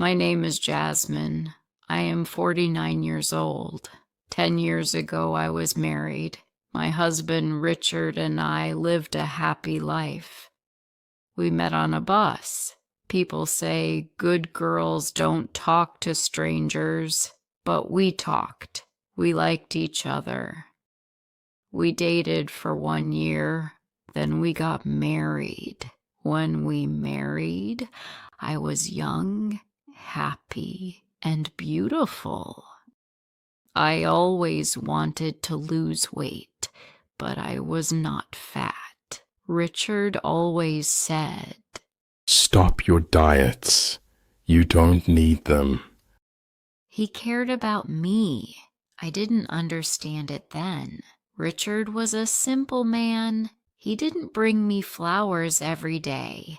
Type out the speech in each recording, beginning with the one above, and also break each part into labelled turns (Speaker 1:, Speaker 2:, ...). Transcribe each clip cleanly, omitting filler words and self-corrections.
Speaker 1: My name is Jasmine. I am 49 years old. 10 years ago, I was married. My husband, Richard, and I lived a happy life. We met on a bus. People say good girls don't talk to strangers, but we talked. We liked each other. We dated for 1 year, then we got married. When we married, I was young, happy, and beautiful. I always wanted to lose weight, but I was not fat. Richard always said,
Speaker 2: "Stop your diets. You don't need them."
Speaker 1: he cared about me. I didn't understand it then. Richard was a simple man. He didn't bring me flowers every day.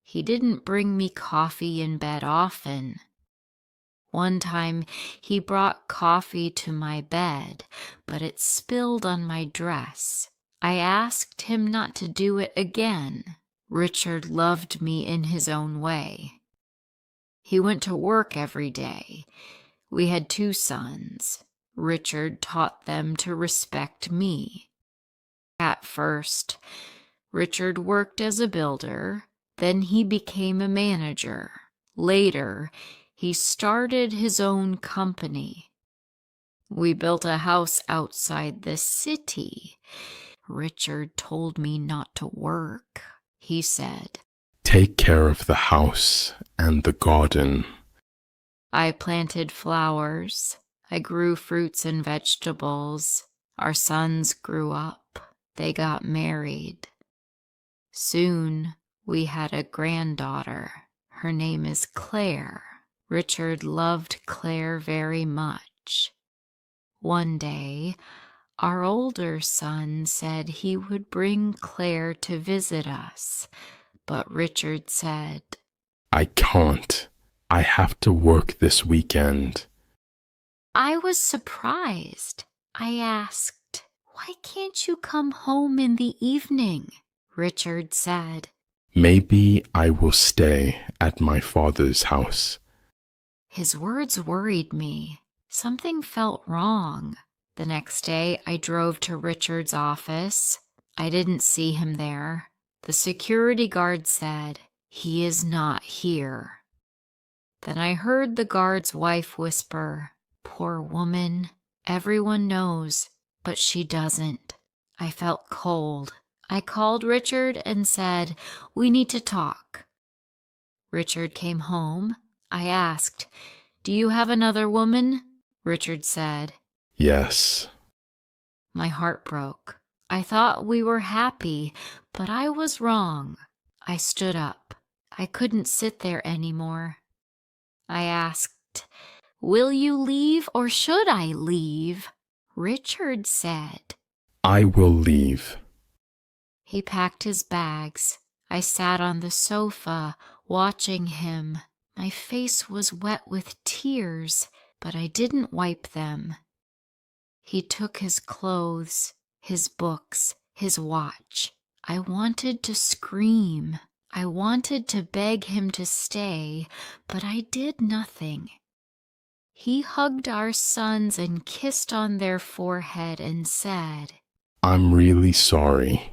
Speaker 1: He didn't bring me coffee in bed often. One time he brought coffee to my bed, but it spilled on my dress. I asked him not to do it again. Richard loved me in his own way. He went to work every day. We had 2 sons. Richard taught them to respect me. At first, Richard worked as a builder, then he became a manager. Later, he started his own company. We built a house outside the city. Richard told me not to work. He said,
Speaker 2: "Take care of the house and the garden."
Speaker 1: I planted flowers. I grew fruits and vegetables. Our sons grew up. They got married. Soon we had a granddaughter. Her name is Claire. Richard loved Claire very much. One day, our older son said he would bring Claire to visit us, but Richard said,
Speaker 2: "I can't. I have to work this weekend."
Speaker 1: I was surprised. I asked, why can't you come home in the evening? Richard said,
Speaker 2: "Maybe I will stay at my father's house."
Speaker 1: his words worried me. Something felt wrong. The next day, I drove to Richard's office. I didn't see him there. The security guard said, he is not here. Then I heard the guard's wife whisper, poor woman, everyone knows, but she doesn't. I felt cold. I called Richard and said, we need to talk. Richard came home. I asked, do you have another woman? Richard said,
Speaker 2: "Yes."
Speaker 1: my heart broke. I thought we were happy, but I was wrong. I stood up. I couldn't sit there anymore. I asked, will you leave or should I leave? Richard said,
Speaker 2: "I will leave."
Speaker 1: he packed his bags. I sat on the sofa, watching him. My face was wet with tears, but I didn't wipe them. He took his clothes, his books, his watch. I wanted to scream. I wanted to beg him to stay, but I did nothing. He hugged our sons and kissed on their forehead and said,
Speaker 2: "I'm really sorry."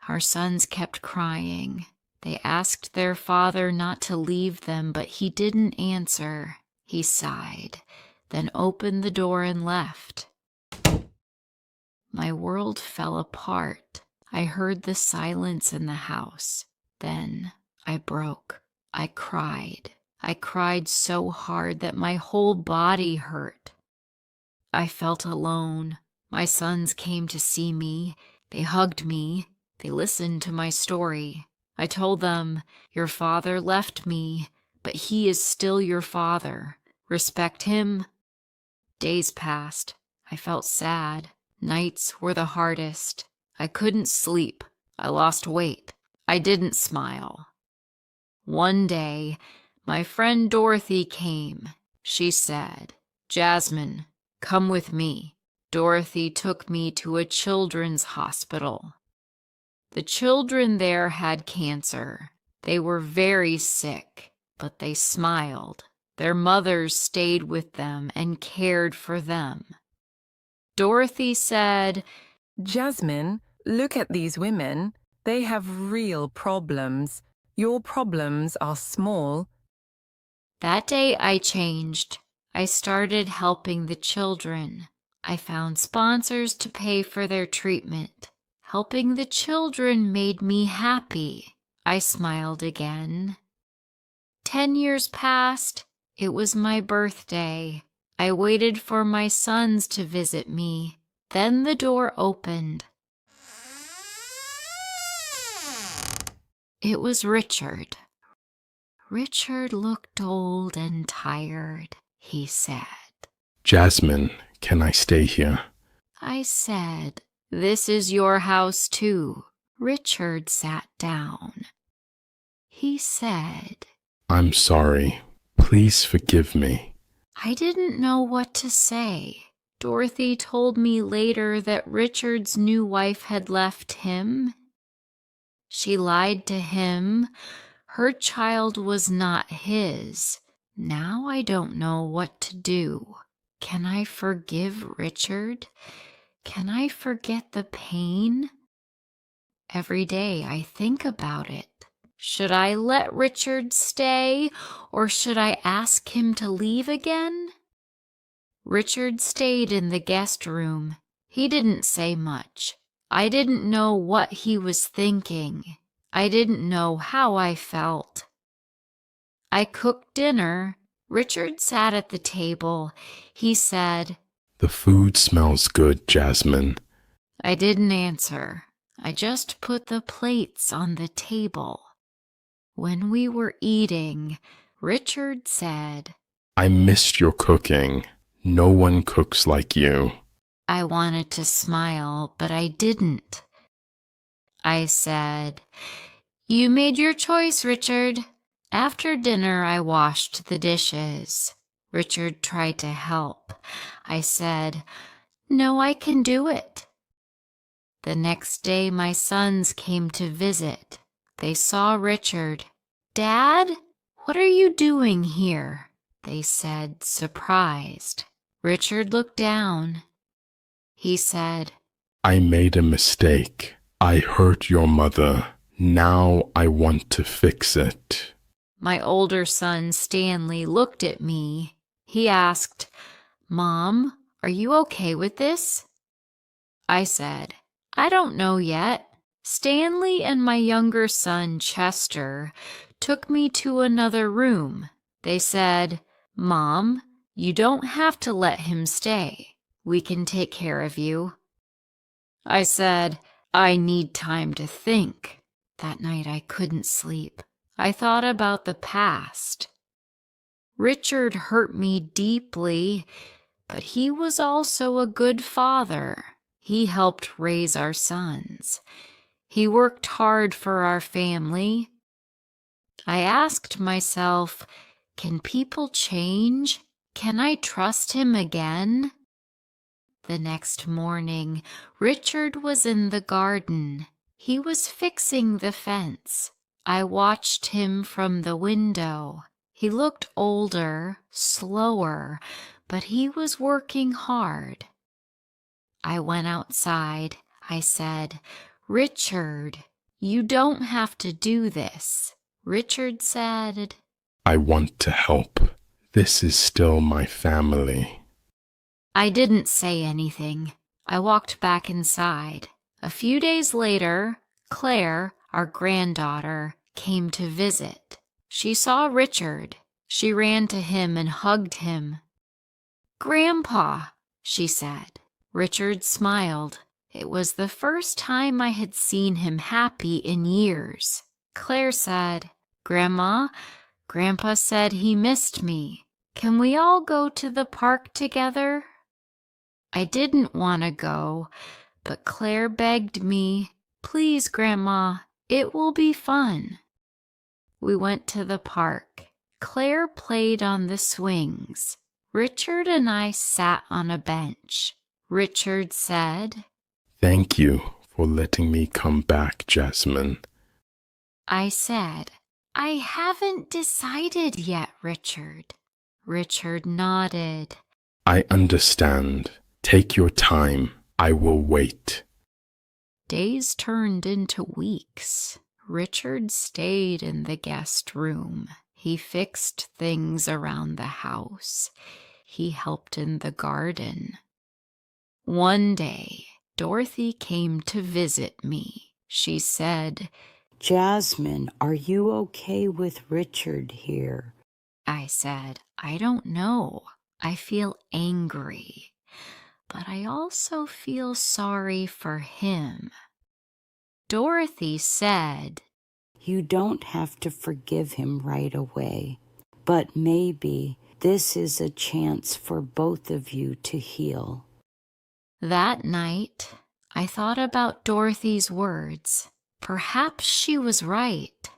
Speaker 1: our sons kept crying. They asked their father not to leave them, but he didn't answer. He sighed, then opened the door and left. My world fell apart. I heard the silence in the house. Then I broke. I cried. I cried so hard that my whole body hurt. I felt alone. My sons came to see me. They hugged me. They listened to my story. I told them, your father left me, but he is still your father. Respect him. Days passed. I felt sad. Nights were the hardest. I couldn't sleep. I lost weight. I didn't smile. One day, my friend Dorothy came. She said, Jasmine, come with me. Dorothy took me to a children's hospital. The children there had cancer. They were very sick. but they smiled. Their mothers stayed with them and cared for them. Dorothy said,
Speaker 3: Jasmine, look at these women. They have real problems. Your problems are small.
Speaker 1: That day I changed. I started helping the children. I found sponsors to pay for their treatment. Helping the children made me happy. I smiled again. 10 years passed. It was my birthday. I waited for my sons to visit me. Then the door opened. It was Richard. Richard looked old and tired. He said,
Speaker 2: Jasmine, can I stay here?
Speaker 1: I said, this is your house too. Richard sat down. He said,
Speaker 2: I'm sorry. Please forgive me.
Speaker 1: I didn't know what to say. Dorothy told me later that Richard's new wife had left him. She lied to him. Her child was not his. Now I don't know what to do. Can I forgive Richard? Can I forget the pain? Every day I think about it. Should I let Richard stay, or should I ask him to leave again? Richard stayed in the guest room. He didn't say much. I didn't know what he was thinking. I didn't know how I felt. I cooked dinner. Richard sat at the table. He said,
Speaker 2: The food smells good, Jasmine.
Speaker 1: I didn't answer. I just put the plates on the table. When we were eating, Richard said,
Speaker 2: I missed your cooking. No one cooks like you.
Speaker 1: I wanted to smile, but I didn't. I said, You made your choice, Richard. After dinner, I washed the dishes. Richard tried to help. I said, No, I can do it. The next day, my sons came to visit. They saw Richard. Dad, what are you doing here? They said, surprised. Richard looked down. He said,
Speaker 2: I made a mistake. I hurt your mother. Now I want to fix it.
Speaker 1: My older son, Stanley, looked at me. He asked, Mom, are you okay with this? I said, I don't know yet. Stanley and my younger son, Chester, took me to another room. They said, Mom, you don't have to let him stay. We can take care of you. I said, I need time to think. That night I couldn't sleep. I thought about the past. Richard hurt me deeply, but he was also a good father. He helped raise our sons. He worked hard for our family. I asked myself, can people change? Can I trust him again? The next morning, Richard was in the garden. He was fixing the fence. I watched him from the window. He looked older, slower, but he was working hard. I went outside. I said, Richard, you don't have to do this. Richard said,
Speaker 2: I want to help. This is still my family.
Speaker 1: I didn't say anything. I walked back inside. A few days later, Claire, our granddaughter, came to visit. She saw Richard. She ran to him and hugged him. Grandpa, she said. Richard smiled. It was the first time I had seen him happy in years. Claire said, Grandma, Grandpa said he missed me. Can we all go to the park together? I didn't want to go, but Claire begged me, Please, Grandma, it will be fun. We went to the park. Claire played on the swings. Richard and I sat on a bench. Richard said,
Speaker 2: Thank you for letting me come back, Jasmine.
Speaker 1: I said, I haven't decided yet, Richard. Richard nodded.
Speaker 2: I understand. Take your time. I will wait.
Speaker 1: Days turned into weeks. Richard stayed in the guest room. He fixed things around the house. He helped in the garden. One day, Dorothy came to visit me. She said,
Speaker 4: Jasmine, are you okay with Richard here?
Speaker 1: I said, I don't know. I feel angry, but I also feel sorry for him. Dorothy said,
Speaker 4: You don't have to forgive him right away, but maybe this is a chance for both of you to heal.
Speaker 1: That night, I thought about Dorothy's words. Perhaps she was right.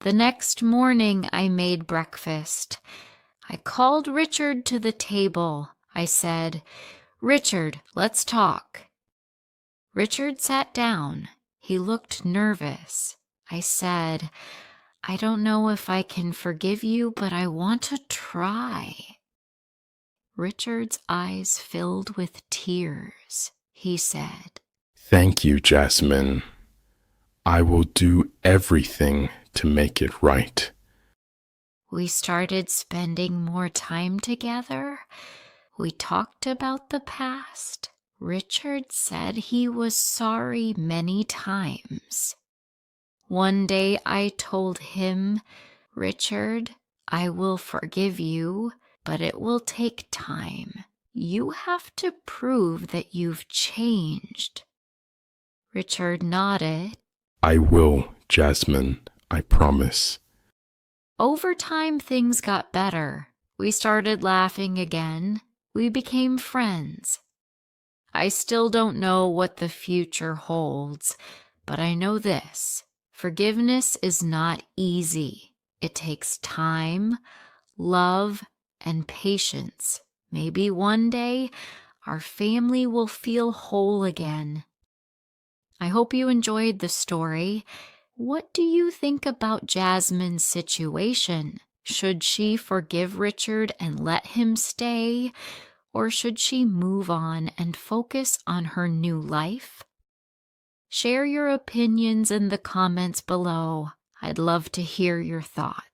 Speaker 1: The next morning, I made breakfast. I called Richard to the table. I said, Richard, let's talk. Richard sat down. He looked nervous. I said, I don't know if I can forgive you, but I want to try. Richard's eyes filled with tears. He said,
Speaker 2: Thank you, Jasmine. I will do everything to make it right.
Speaker 1: We started spending more time together. We talked about the past. Richard said he was sorry many times. One day I told him, Richard, I will forgive you, but it will take time. You have to prove that you've changed. Richard nodded.
Speaker 2: I will, Jasmine. I promise.
Speaker 1: Over time, things got better. We started laughing again. We became friends. I still don't know what the future holds, but I know this. Forgiveness is not easy. It takes time, love, and patience. Maybe one day our family will feel whole again. I hope you enjoyed the story. What do you think about Jasmine's situation? Should she forgive Richard and let him stay? Or should she move on and focus on her new life? Share your opinions in the comments below. I'd love to hear your thoughts.